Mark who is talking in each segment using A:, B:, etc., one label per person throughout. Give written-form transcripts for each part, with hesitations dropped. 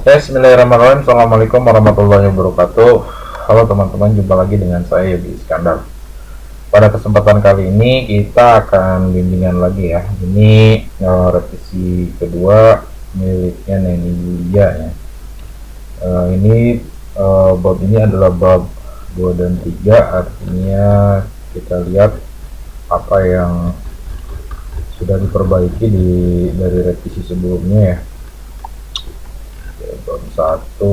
A: Bismillahirrahmanirrahim. Assalamualaikum warahmatullahi wabarakatuh. Halo teman-teman, jumpa lagi dengan saya Yogi Iskandar. Pada kesempatan kali ini kita akan bimbingan lagi ya. Ini revisi kedua miliknya Neni Yulia ya. Bab ini adalah bab 2 dan 3, artinya kita lihat apa yang sudah diperbaiki dari revisi sebelumnya ya. Bab 1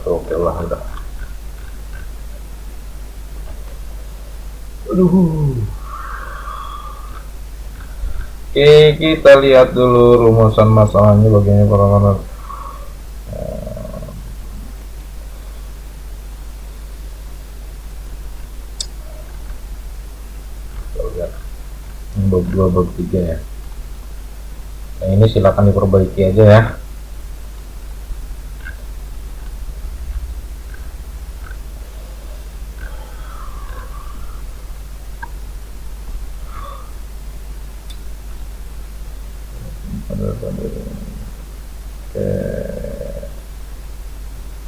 A: oke lah udah. Oke, kita lihat dulu rumusan masalahnya bagaimana para lihat bab 2 bab 3 ya. Nah, ini silakan diperbaiki aja ya.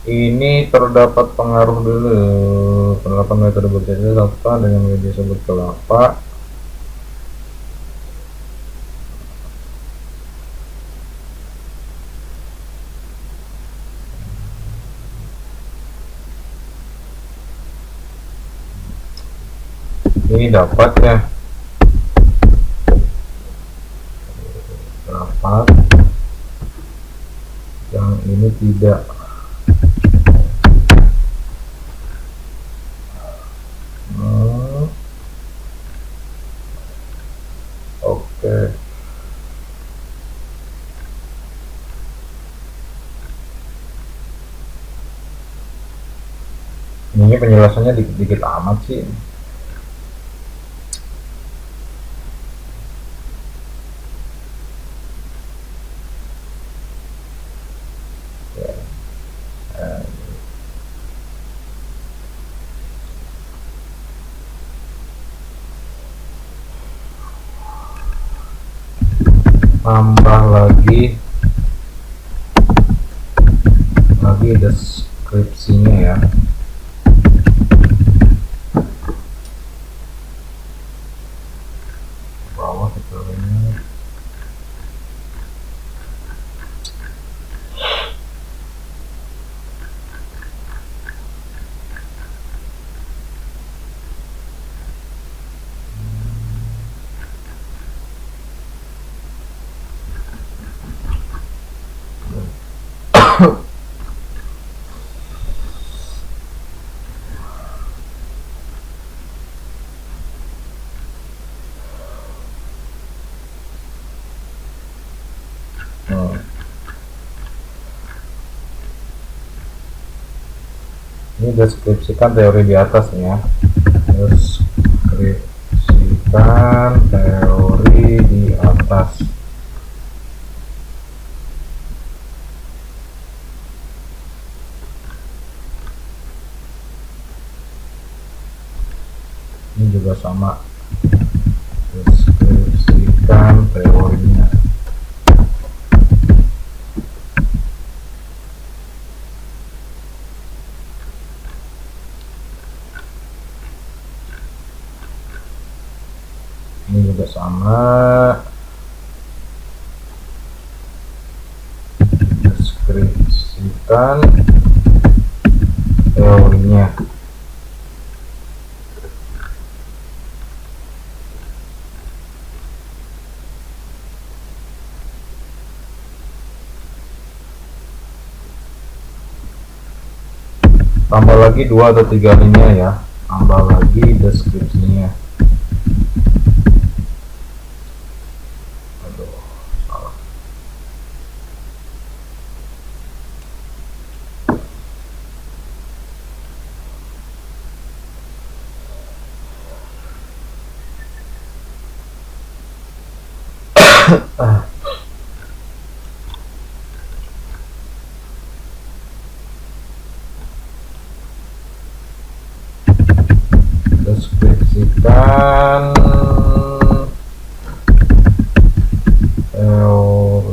A: Ini terdapat pengaruh dulu penerapan metode bekerja apa dengan media sebut kelapa. Ini dapat ya, dapat, yang ini tidak. Oke. Ini penjelasannya dikit-dikit amat sih. Tambah lagi deskripsinya ya. Bawah tutorialnya. Ini deskripsikan teori di atas ya. Deskripsikan teori di atas. Ini juga sama, deskripsikan teorinya. Ini juga sama, deskripsikan teorinya. Tambah lagi 2 atau 3 linia ya, tambah lagi deskripsinya. Aduh, salah. Deskripsikan teori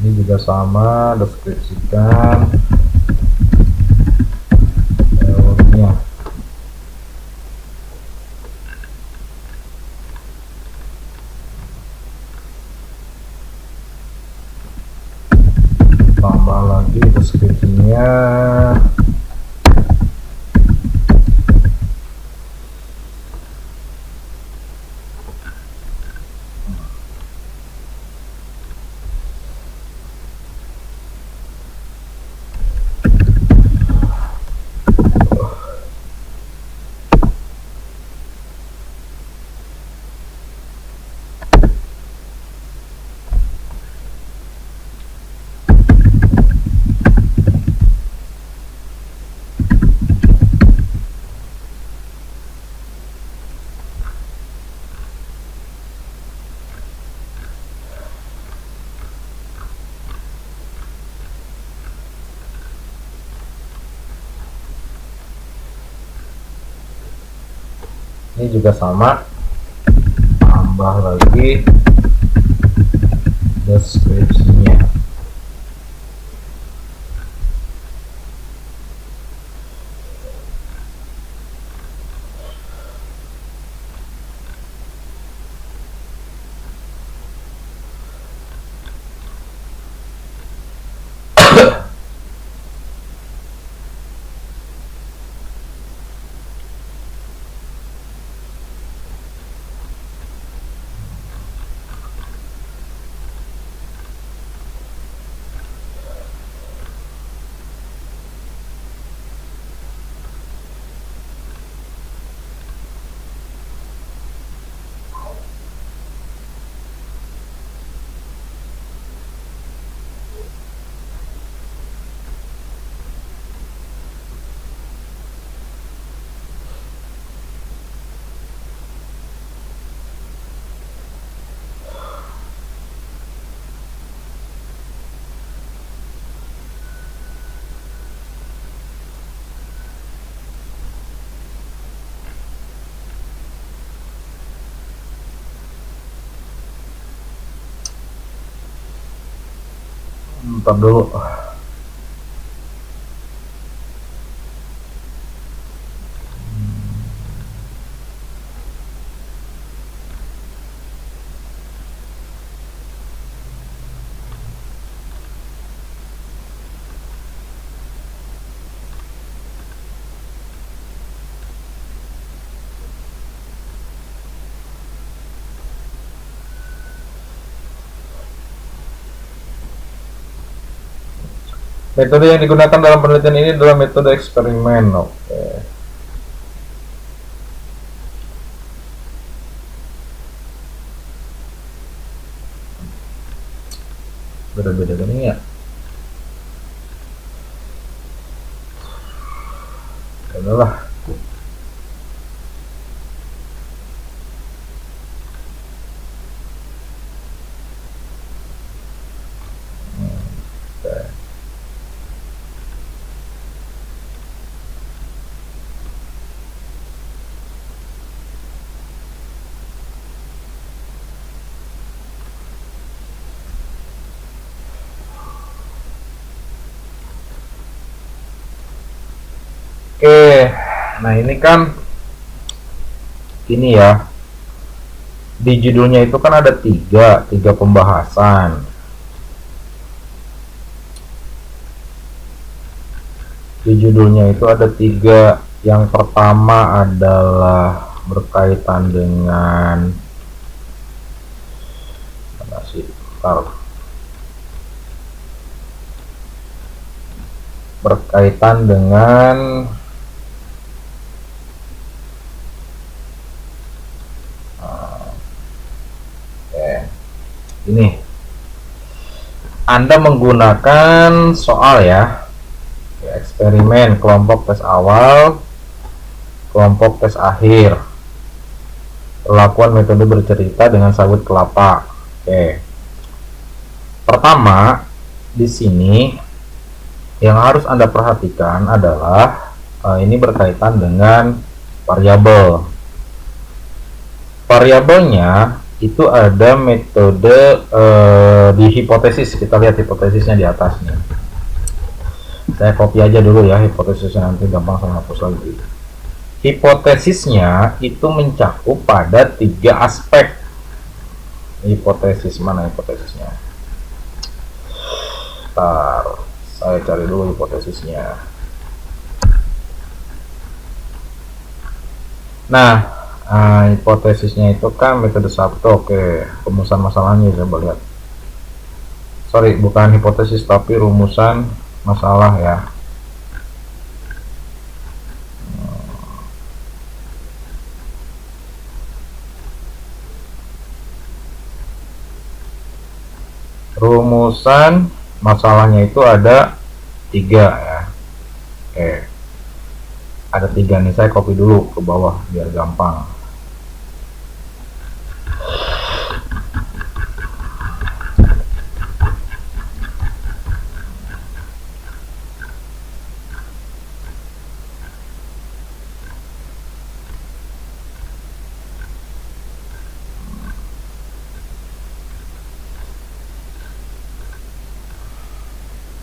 A: Ini juga sama, deskripsikan teorinya. Tambah lagi deskripsinya. Ini juga sama, tambah lagi deskripsinya. Ntar dulu. Metode yang digunakan dalam penelitian ini adalah metode eksperimen. Oke. Beda-beda kan ini ya. Adalah oke. Nah ini kan ini ya, di judulnya itu kan ada tiga pembahasan. Di judulnya itu ada tiga. Yang pertama adalah berkaitan dengan mana sih? Berkaitan dengan ini. Anda menggunakan soal ya, eksperimen, kelompok tes awal, kelompok tes akhir, perlakuan metode bercerita dengan sawit kelapa. Oke. Pertama, di sini yang harus Anda perhatikan adalah ini berkaitan dengan variabel. Variabelnya itu ada metode di hipotesis. Kita lihat hipotesisnya di atas nih. Saya copy aja dulu ya hipotesisnya, nanti gampang saya hapus lagi. Hipotesisnya itu mencakup pada 3 aspek. Hipotesis mana hipotesisnya? Bentar, saya cari dulu hipotesisnya. Nah, hipotesisnya itu kan metode Sabto. Oke, rumusan masalahnya coba lihat. Sorry, bukan hipotesis tapi rumusan masalah ya. Rumusan masalahnya itu ada 3 ya. Oke, ada 3 nih, saya copy dulu ke bawah biar gampang.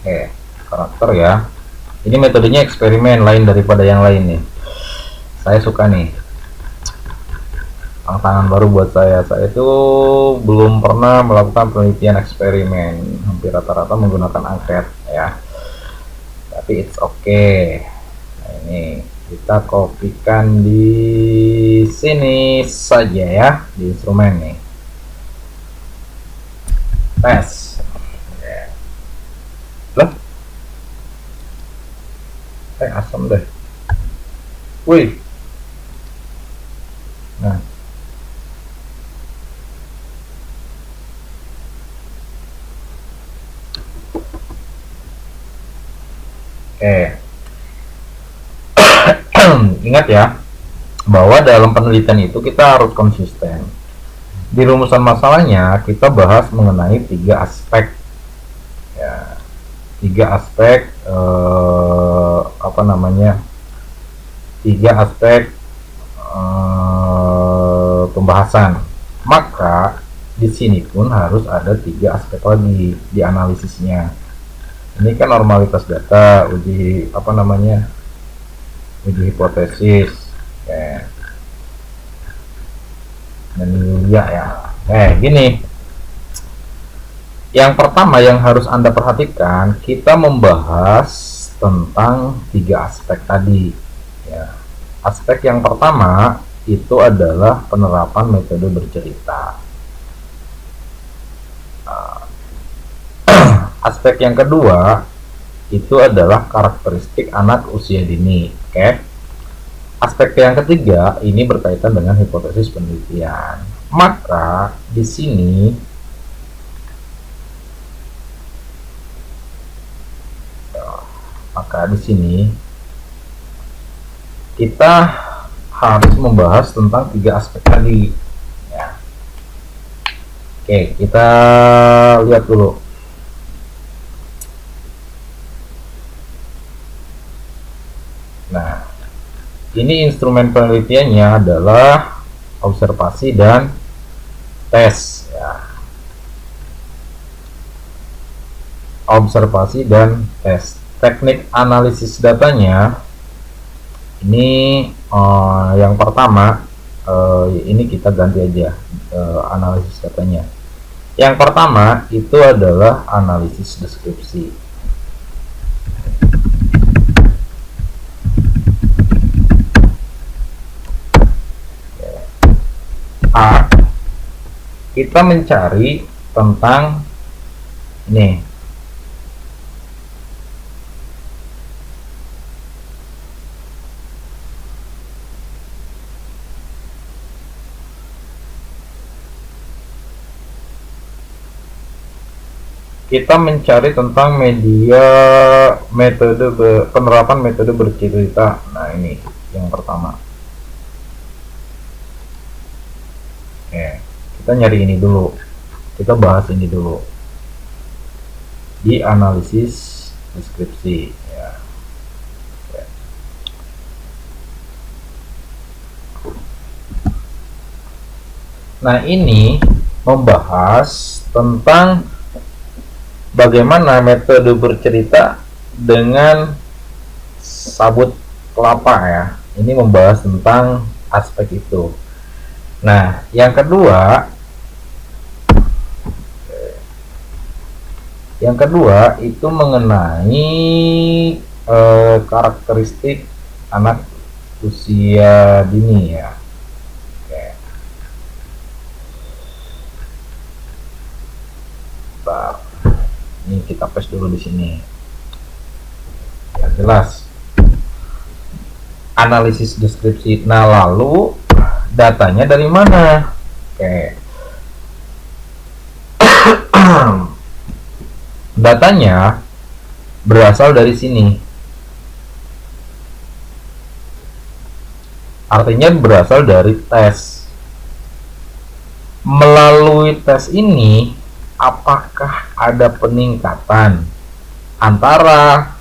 A: Oke, karakter ya. Ini metodenya eksperimen, lain daripada yang lain nih. Saya suka nih. Tantangan baru buat saya. Saya itu belum pernah melakukan penelitian eksperimen. Hampir rata-rata menggunakan angket ya. Tapi it's okay. Nah, ini kita kopikan di sini saja ya, di instrumen nih. Tes. Lah, asam deh. Wih. Nah, oke. Ingat ya, bahwa dalam penelitian itu kita harus konsisten. Di rumusan masalahnya kita bahas mengenai 3 aspek ya. 3 aspek apa namanya, 3 aspek pembahasan. Maka di sini pun harus ada 3 aspek lagi di analisisnya. Ini kan normalitas data, uji apa namanya, uji hipotesis ya. Dan Yulia ya. Gini. Yang pertama yang harus Anda perhatikan, kita membahas tentang 3 aspek tadi ya. Aspek yang pertama itu adalah penerapan metode bercerita. Aspek yang kedua itu adalah karakteristik anak usia dini. Oke. Aspek yang ketiga ini berkaitan dengan hipotesis penelitian. Maka di sini kita harus membahas tentang 3 aspek tadi ya. Oke, kita lihat dulu. Nah, ini instrumen penelitiannya adalah observasi dan tes ya. Observasi dan tes. Teknik analisis datanya ini yang pertama ini kita ganti aja analisis datanya. Yang pertama itu adalah analisis deskripsi. A, kita mencari tentang ini. Kita mencari tentang penerapan metode bercerita. Nah, ini yang pertama. Oke, kita nyari ini dulu. Kita bahas ini dulu di analisis deskripsi ya. Oke. Nah, ini membahas tentang bagaimana metode bercerita dengan sabut kelapa ya. Ini membahas tentang aspek itu. Nah, yang kedua itu mengenai karakteristik anak usia dini ya. Oke. Bentar. Ini kita paste dulu di sini. Ya jelas. Analisis deskripsi. Nah, lalu datanya dari mana? Oke. Datanya berasal dari sini. Artinya berasal dari tes. Melalui tes ini, apakah ada peningkatan antara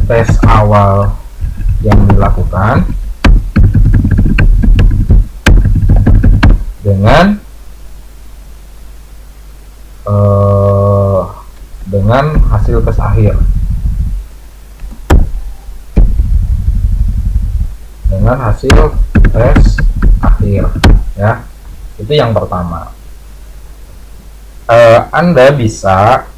A: tes awal yang dilakukan dengan hasil tes akhir, ya. Itu yang pertama. Anda bisa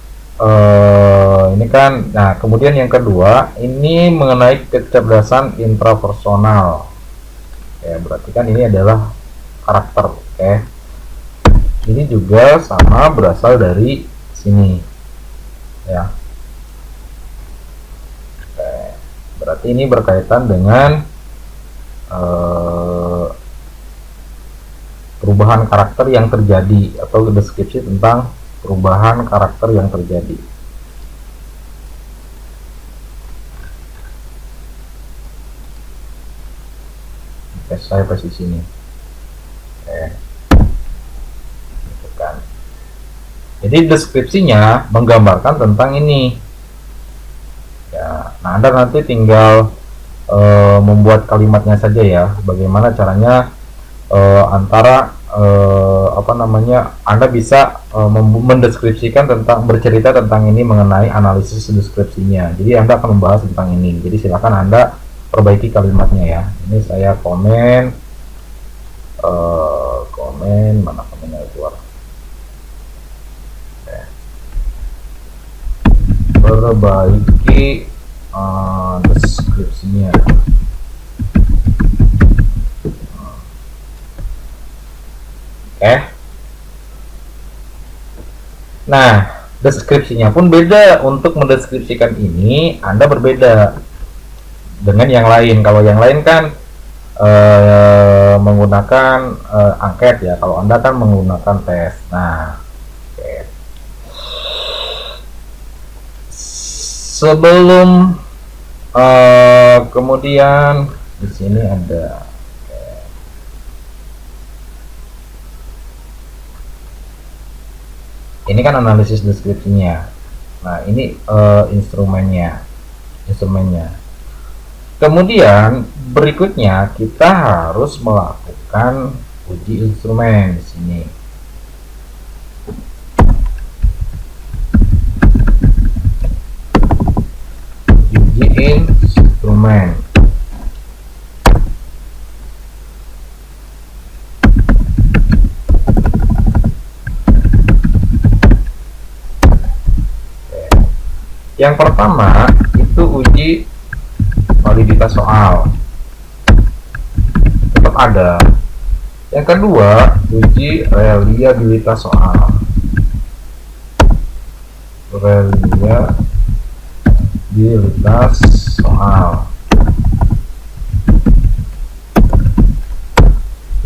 A: ini kan. Nah, kemudian yang kedua ini mengenai kecerdasan intrapersonal ya, berarti kan ini adalah karakter. Oke. Ini juga sama, berasal dari sini ya. Oke. Berarti ini berkaitan dengan perubahan karakter yang terjadi, atau deskripsi tentang perubahan karakter yang terjadi. Oke, saya pas di sini. Oke. Gitu kan. Jadi deskripsinya menggambarkan tentang ini. Ya, nah Anda nanti tinggal membuat kalimatnya saja ya. Bagaimana caranya antara Anda bisa mendeskripsikan tentang, bercerita tentang ini mengenai analisis deskripsinya. Jadi Anda akan membahas tentang ini. Jadi silakan Anda perbaiki kalimatnya ya. Ini saya komen mana komennya keluar. Perbaiki deskripsinya. Nah, deskripsinya pun beda. Untuk mendeskripsikan ini Anda berbeda dengan yang lain. Kalau yang lain kan menggunakan angket ya, kalau Anda kan menggunakan tes. Nah, sebelum kemudian di sini ada ini kan analisis deskripsinya. Nah, ini instrumennya. Kemudian berikutnya kita harus melakukan uji instrumen di sini. Uji instrumen. Yang pertama itu uji validitas soal, tetap ada. Yang kedua uji reliabilitas soal.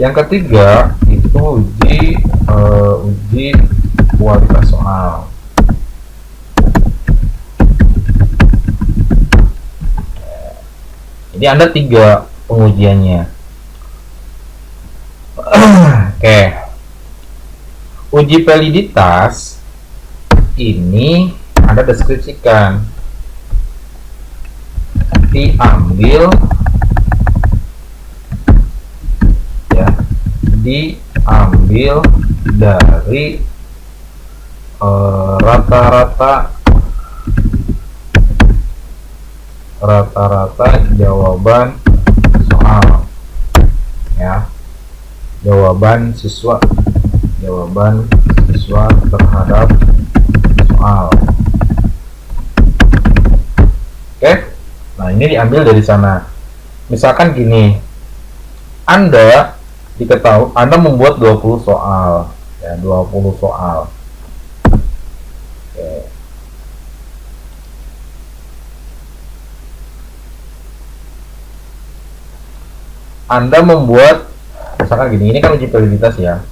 A: Yang ketiga itu uji kualitas soal. Jadi Anda 3 pengujiannya. Oke. Uji validitas ini Anda deskripsikan, diambil dari rata-rata jawaban soal, ya, jawaban siswa terhadap soal. Oke, nah ini diambil dari sana. Misalkan gini, Anda membuat 20 soal, ya, 20 soal. Oke. Anda membuat, misalkan gini, ini kan uji validitas ya.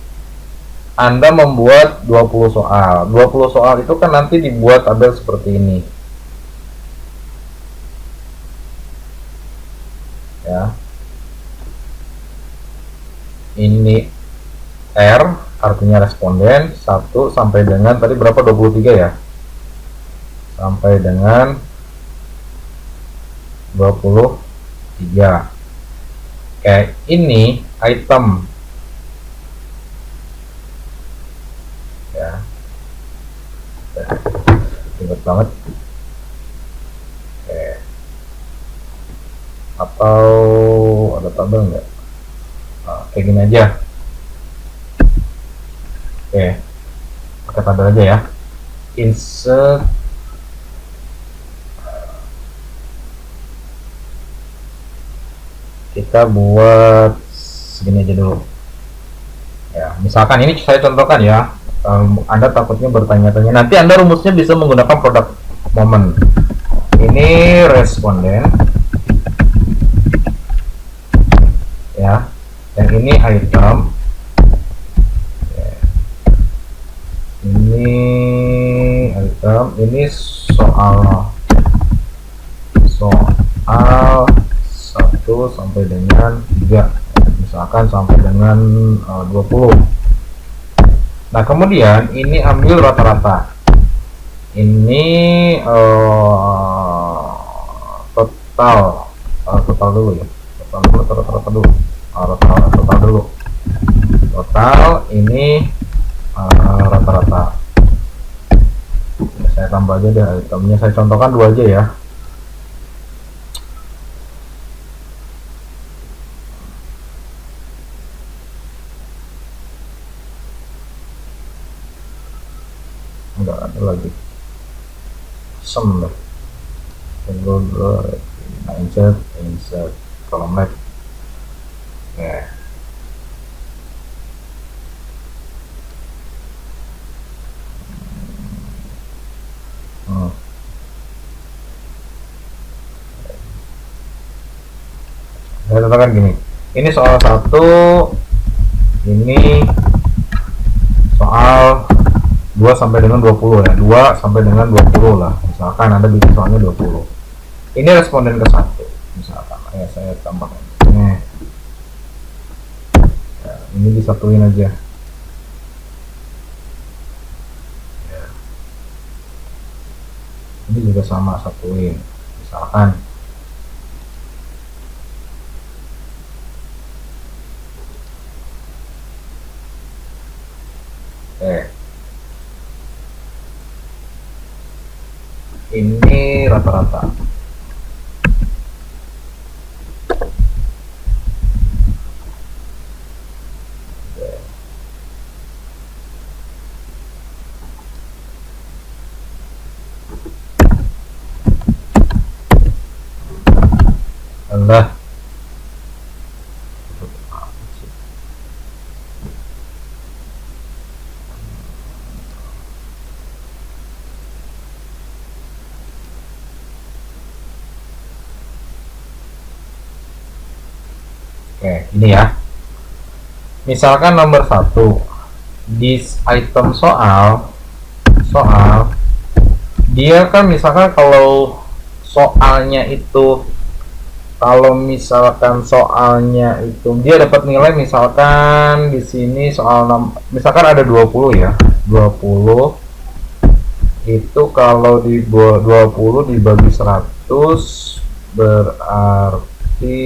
A: Anda membuat 20 soal. 20 soal itu kan nanti dibuat tabel seperti ini. Ya. Ini R artinya responden 1 sampai dengan tadi berapa, 23 ya? Sampai dengan 23. Oke, ini item. Ya. Ribet banget. Oke. Atau ada tabel nggak? Nah, kayak gini aja. Oke, pakai tabel aja ya. Insert kita buat segini aja dulu ya. Misalkan ini saya contohkan ya, Anda takutnya bertanya-tanya, nanti Anda rumusnya bisa menggunakan produk momen. Ini responden ya, yang ini item, ini item, ini soal 1 sampai dengan 3, misalkan sampai dengan 20. Nah kemudian ini ambil rata-rata, ini total dulu ya, total dulu, total ini rata-rata. Saya tambah aja deh itemnya, saya contohkan 2 aja ya. Enggak ada lagi sum deh, insert column left ya. Saya katakan gini, ini soal 1, ini soal 2 sampai dengan 20 ya, 2 sampai dengan 20 lah, misalkan Anda bikin soalnya 20. Ini responden ke 1 misalkan ya, saya tambahkan ini ya, ini disatuin aja ya. Ini juga sama, satuin misalkan. Ini rata-rata. Allah. Oke, ini ya. Misalkan nomor 1 di item soal dia kan misalkan kalau misalkan soalnya itu dia dapat nilai, misalkan di sini soal misalkan ada 20 ya. 20 itu kalau di 20 dibagi 100 berarti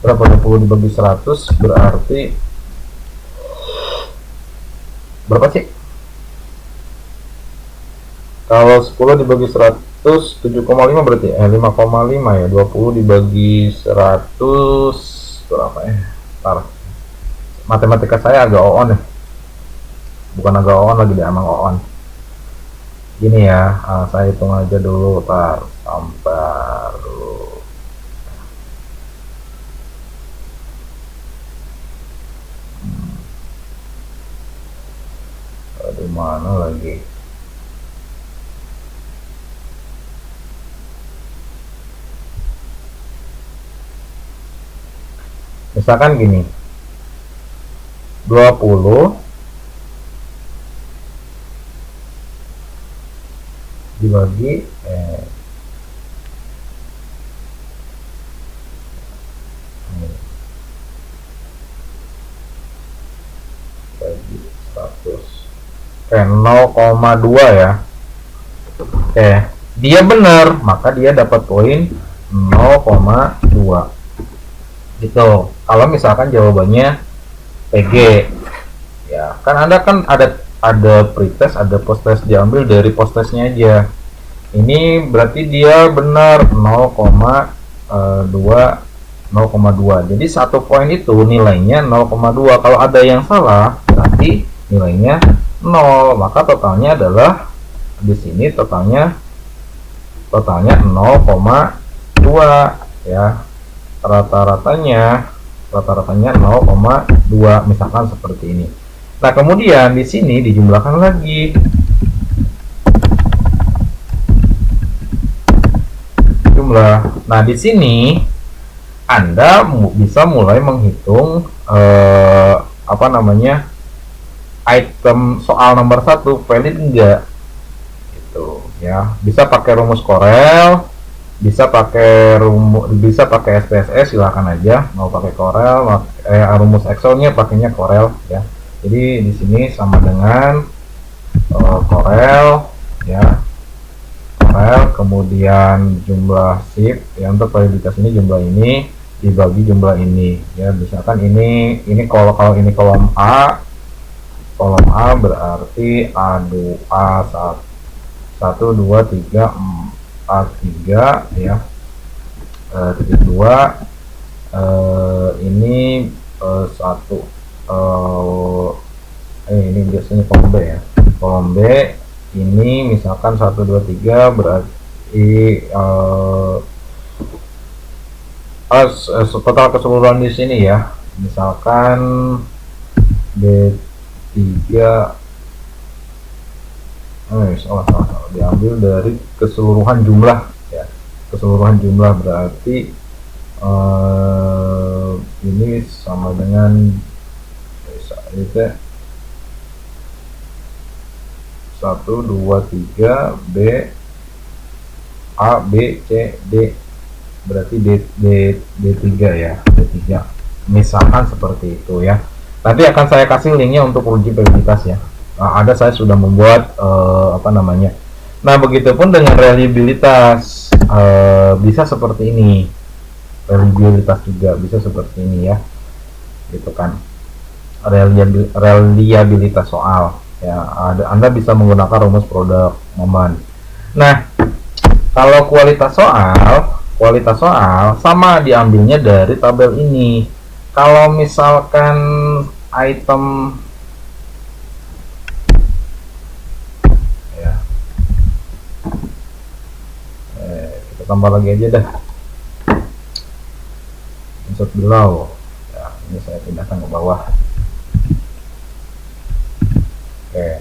A: berapa? 20 dibagi 100 berarti berapa sih? Kalau 10 dibagi 100 7,5 berarti 5,5 ya. 20 dibagi 100 berapa ya? Ntar, matematika saya agak on ya. Bukan agak on lagi deh, emang on. Gini ya, saya hitung aja dulu, tar sampai dulu. Di mana lagi? Misalkan gini, 20 dibagi bagi 100. Oke, 0,2 ya. Oke, dia benar, maka dia dapat poin 0,2 gitu. Kalau misalkan jawabannya PG ya, kan Anda kan ada pretest, ada post test, diambil dari post testnya aja. Ini berarti dia benar 0,2. Jadi satu poin itu nilainya 0,2. Kalau ada yang salah berarti nilainya 0, maka totalnya adalah di sini totalnya 0,2 ya. Rata-ratanya 0,2 misalkan seperti ini. Nah, kemudian di sini dijumlahkan lagi. Jumlah. Nah, di sini Anda bisa mulai menghitung item soal nomor 1 valid enggak gitu ya. Bisa pakai rumus Corel, bisa pakai SPSS, silahkan aja. Mau pakai Corel, rumus Excelnya pakainya Corel ya. Jadi di sini sama dengan Corel ya, Corel, kemudian jumlah shift ya, untuk validitas ini jumlah ini dibagi jumlah ini ya. Misalkan ini kalau ini kolom A berarti A2 A1 2 3 A3 ya, titik 2 ini 1 ini biasanya kolom B ya. Kolom B ini misalkan 1 2 3 berarti total keseluruhan di sini ya. Misalkan B3 salah diambil dari keseluruhan jumlah ya. Keseluruhan jumlah berarti ini sama dengan itu 1 2 3 B A B C D, berarti D3 ya, D3 misalkan seperti itu ya. Nanti akan saya kasih linknya untuk uji validitas ya. Ada, saya sudah membuat nah begitupun dengan reliabilitas, bisa seperti ini. Reliabilitas juga bisa seperti ini ya, gitu kan. Reliabilitas soal ya, Anda bisa menggunakan rumus produk momen. Nah, kalau kualitas soal sama diambilnya dari tabel ini. Kalau misalkan item ya, kita tambah lagi aja dah, insert below ya, ini saya pindahkan ke bawah. Oke,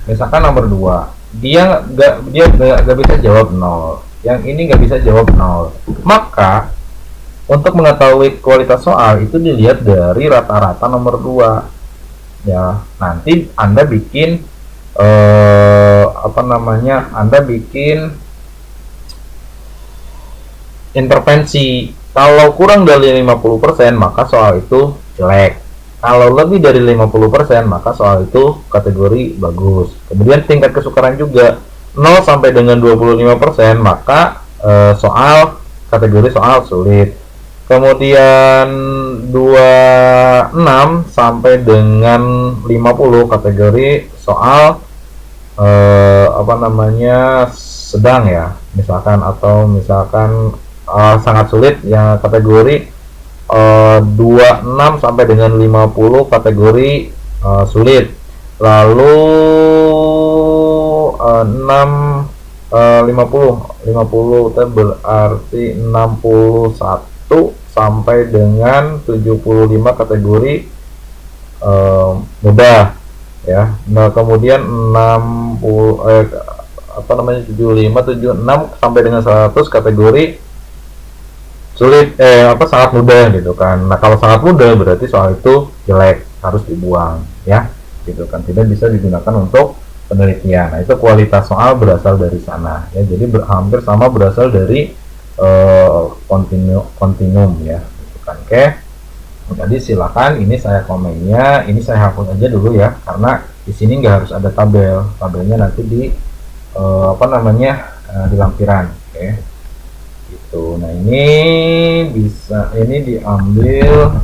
A: misalkan nomor 2 dia nggak bisa jawab 0, yang ini nggak bisa jawab 0, maka untuk mengetahui kualitas soal itu dilihat dari rata-rata nomor 2 ya. Nanti Anda bikin Anda bikin intervensi. Kalau kurang dari 50% maka soal itu jelek. Kalau lebih dari 50% maka soal itu kategori bagus. Kemudian tingkat kesukaran juga 0 sampai dengan 25%, maka soal kategori soal sulit. Kemudian 26 sampai dengan 50 kategori soal apa namanya, sedang ya, misalkan, atau misalkan sangat sulit yang kategori 26 sampai dengan 50 kategori sulit. Lalu 6 50 itu berarti 61 sampai dengan 75 kategori mudah ya. Nah, kemudian 60 apa namanya 75, 76 sampai dengan 100 kategori sulit, apa, sangat mudah gitu kan. Nah, kalau sangat mudah berarti soal itu jelek, harus dibuang ya, gitu kan, tidak bisa digunakan untuk penelitian. Nah, itu kualitas soal berasal dari sana ya, jadi hampir sama berasal dari kontinum ya, gitu kan. Oke, jadi silakan, ini saya komennya, ini saya hapus aja dulu ya, karena di sini nggak harus ada tabelnya nanti di apa namanya, di lampiran. Oke, gitu. Nah, ini bisa, ini diambil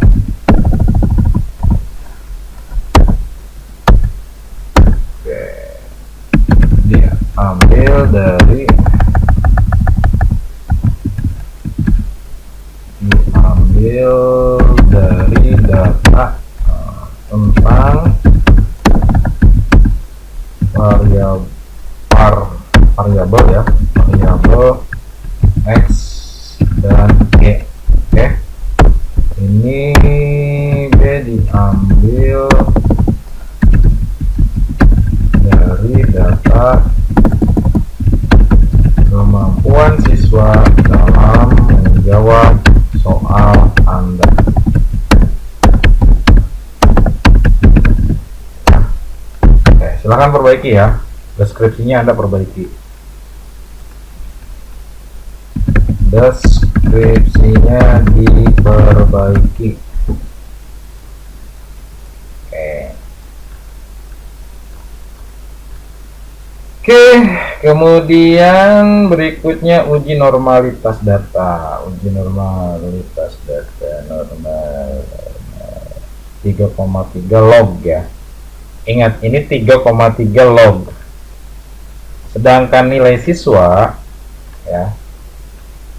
A: dari data tentang variabel ya, variabel x dan y. Oke, ini B diambil dari data kemampuan siswa dalam menjawab soal Anda. Oke, silakan perbaiki ya, deskripsinya Anda perbaiki. Deskripsinya diperbaiki. Oke, kemudian berikutnya uji normalitas data. Uji normalitas data normal 3,3 log ya. Ingat, ini 3,3 log. Sedangkan nilai siswa ya,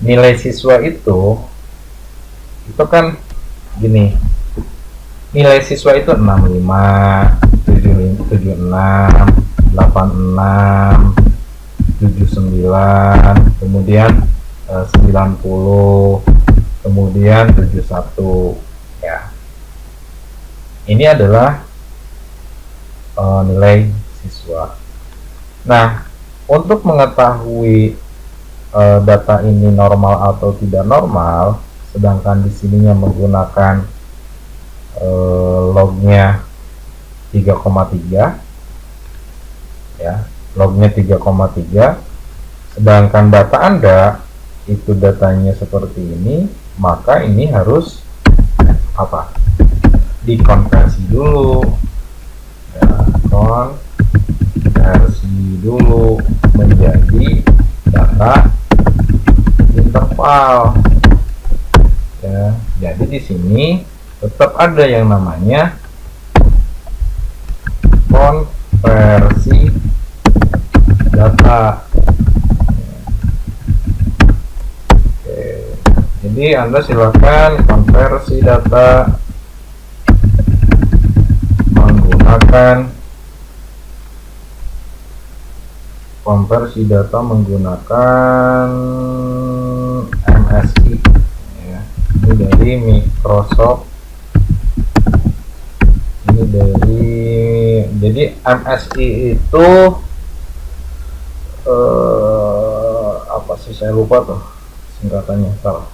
A: nilai siswa itu kan gini. Nilai siswa itu 65, 76, 86, 79, kemudian 90, kemudian 71 ya. Ini adalah nilai siswa. Nah, untuk mengetahui data ini normal atau tidak normal, sedangkan di sininya menggunakan lognya 3,3 ya, lognya 3,3, sedangkan data Anda itu datanya seperti ini, maka ini harus apa, dikonversi dulu ya, konversi dulu menjadi data interval ya. Jadi di sini tetap ada yang namanya konversi data. Oke, jadi Anda silakan konversi data menggunakan MSI ya. Ini dari Microsoft, ini dari, jadi MSI itu apa sih, saya lupa tuh singkatannya. Salah.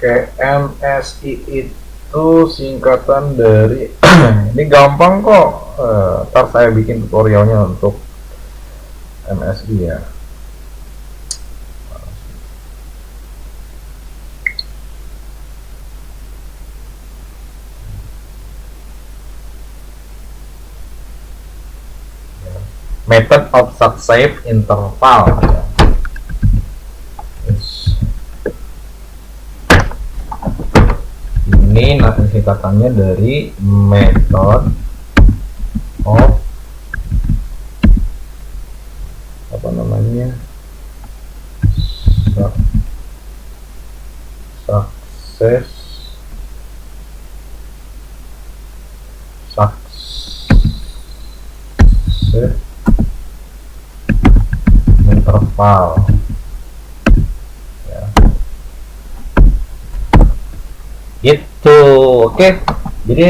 A: Oke, MSI itu singkatan dari ini gampang kok. Ntar saya bikin tutorialnya untuk MSI ya. Method of successive interval ya. Ini nanti singkatannya dari method of apa namanya success interval ya. Itu oke. Jadi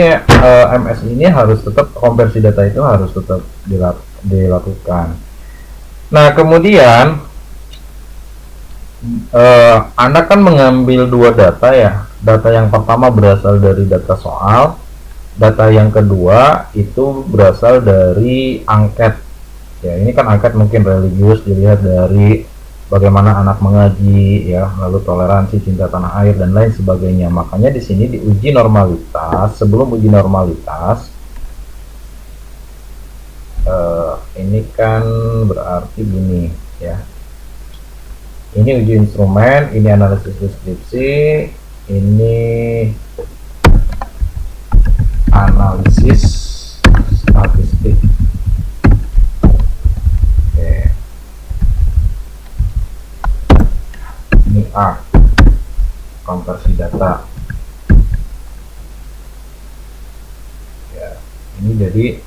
A: MS ini harus tetap konversi data itu harus tetap dilakukan. Nah kemudian Anda kan mengambil dua data ya. Data yang pertama berasal dari data soal, data yang kedua itu berasal dari angket. Ya ini kan angket mungkin religius, dilihat dari bagaimana anak mengaji ya, lalu toleransi, cinta tanah air dan lain sebagainya. Makanya di sini diuji normalitas. Sebelum uji normalitas ini kan berarti gini ya. Ini uji instrumen, ini analisis deskripsi, ini analisis statistik. Oke. Ini A, konversi data. Ya, ini jadi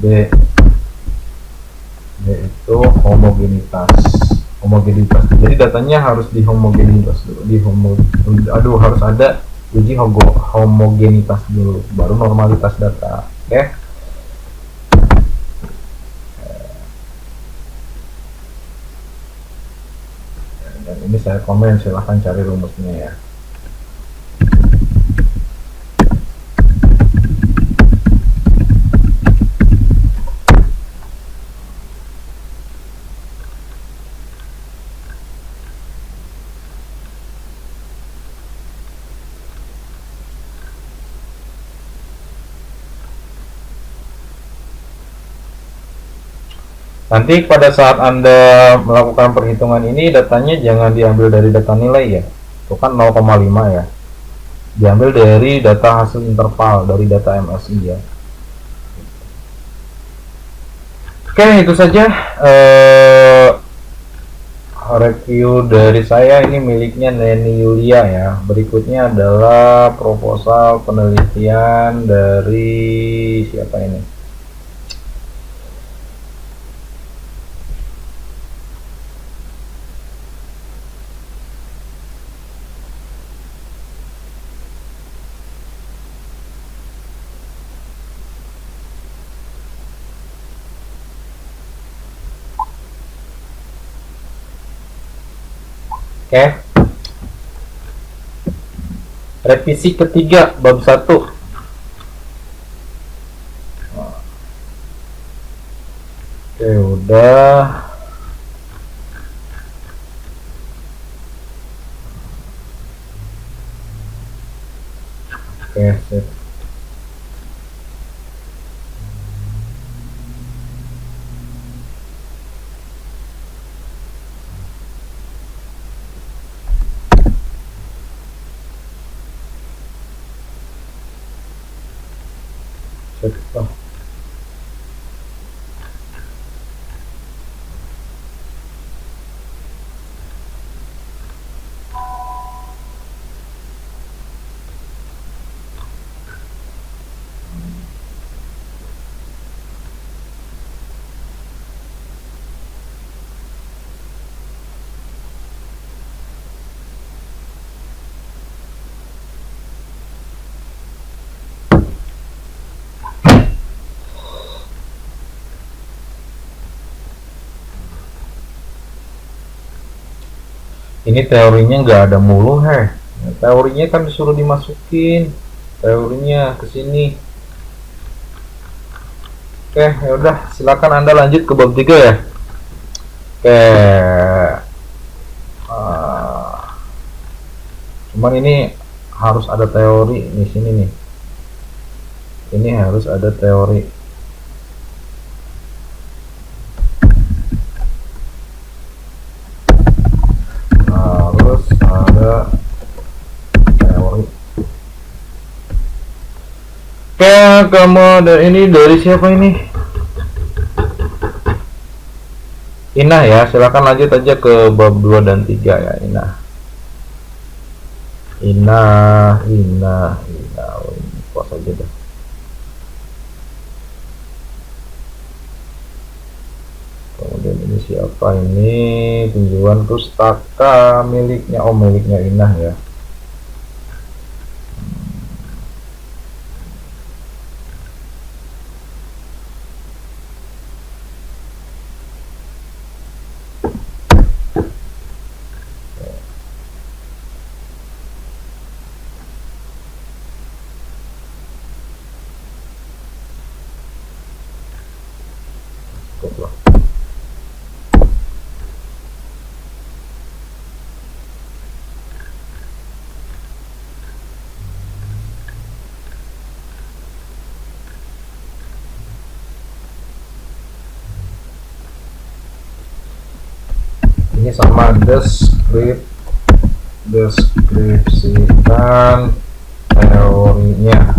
A: B. B itu homogenitas. Jadi datanya harus dihomogenitas dulu. Harus ada uji homogenitas dulu, baru normalitas data. Oke. Dan ini saya komen, silahkan cari rumusnya ya. Nanti pada saat Anda melakukan perhitungan ini, datanya jangan diambil dari data nilai ya. Itu kan 0,5 ya. Diambil dari data hasil interval, dari data MSI ya. Oke, itu saja review dari saya. Ini miliknya Neni Yulia ya. Berikutnya adalah proposal penelitian dari siapa ini? Oke. Revisi ketiga bab 1. Oke, udah. Oke, sip. Oh. Ini teorinya nggak ada mulu, teorinya kan disuruh dimasukin teorinya ke sini. Oke, ya udah, silakan Anda lanjut ke bab 3 ya. Oke. Cuman ini harus ada teori di sini nih. Ini harus ada teori. Harus ada teori. Oke, kemudian ini dari siapa ini? Inah ya, silakan lanjut aja ke bab 2 dan 3 ya, Inah. Inah. Oh, ini pos aja deh. Kemudian ini siapa ini? Tinjauan pustaka miliknya, oh miliknya Inah ya. Cukup lah. Ini sama deskripsikan teorinya.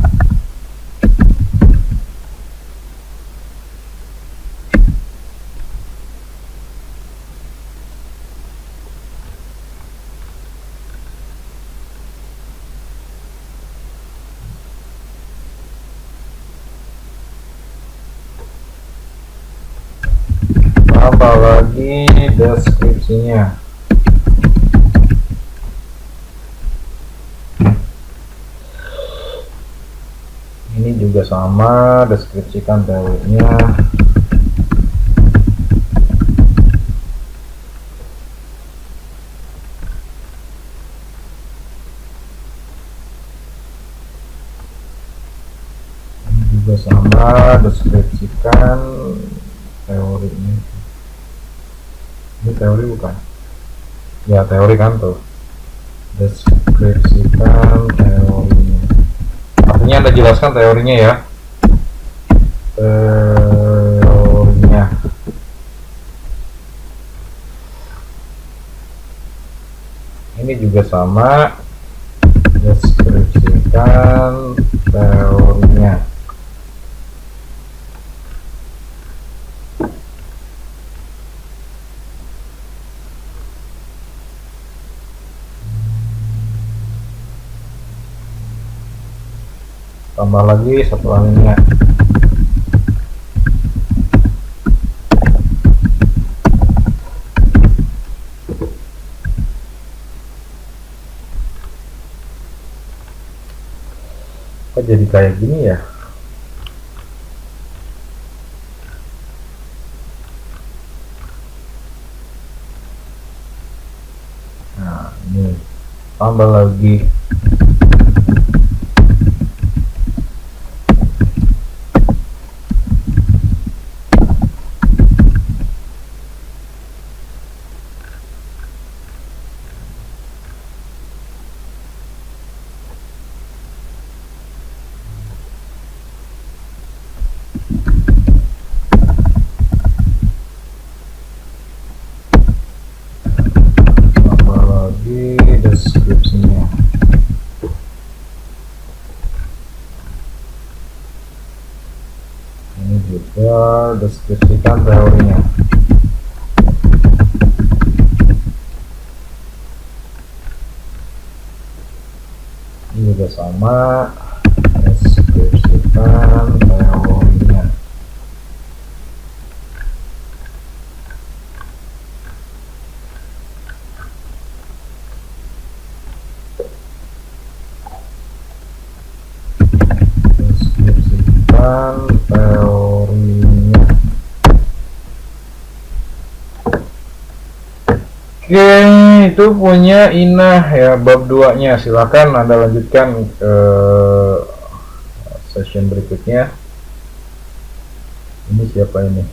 A: Apalagi deskripsinya. Ini juga sama, deskripsikan teorinya. Ini juga sama, deskripsikan teorinya. Ini teori bukan? Ya teori kan tuh. Deskripsikan teorinya. Artinya Anda jelaskan teorinya ya. Teorinya. Ini juga sama, deskripsikan teorinya. Tambah lagi satu alinea. Kok jadi kayak gini ya? Nah ini tambah lagi. Deskripsinya. Ini juga deskripsikan teorinya. Ini juga sama, deskripsikan teorinya. Teorinya. Oke, itu punya Inah ya, bab 2-nya. Silakan Anda lanjutkan ke session berikutnya. Ini siapa ini?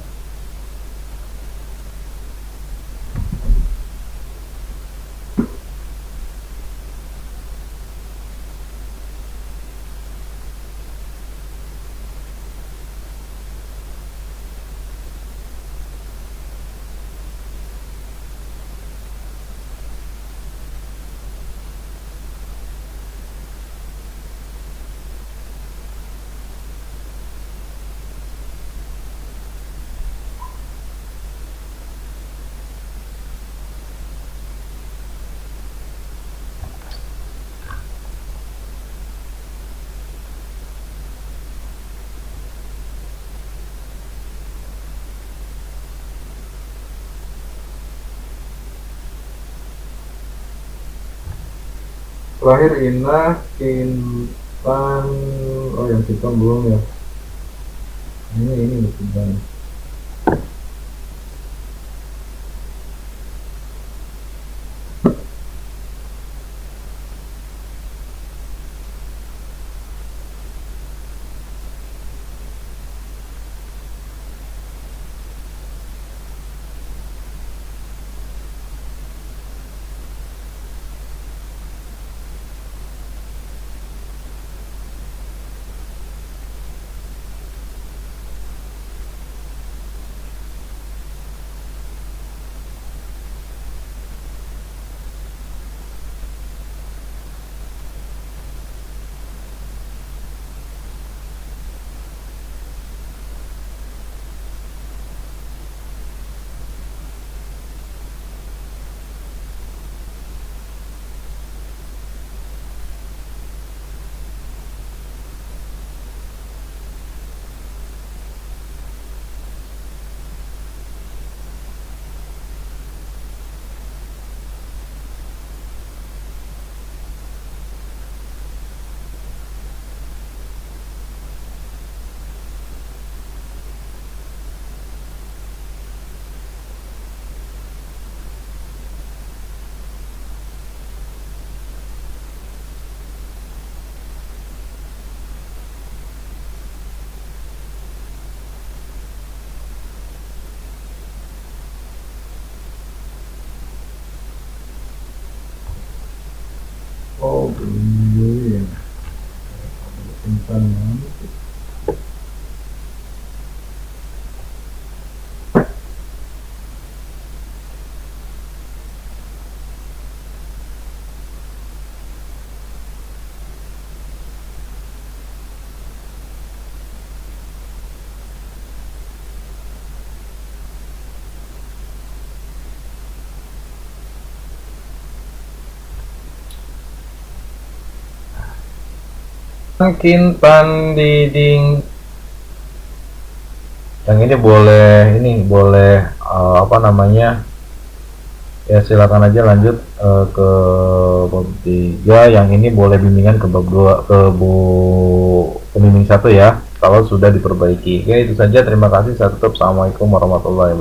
A: Terakhir Inah, Kintan. Oh yang Kintan belum ya. Ini Kintan. Oh belum ya. Kintan ya. Kintan Diding. Yang ini boleh apa namanya, ya silakan aja lanjut ke bab 3. Yang ini boleh bimbingan ke bab 2, ke pembimbing 1 ya, kalau sudah diperbaiki. Oke, itu saja, terima kasih, saya tutup. Assalamualaikum warahmatullahi wabarakatuh.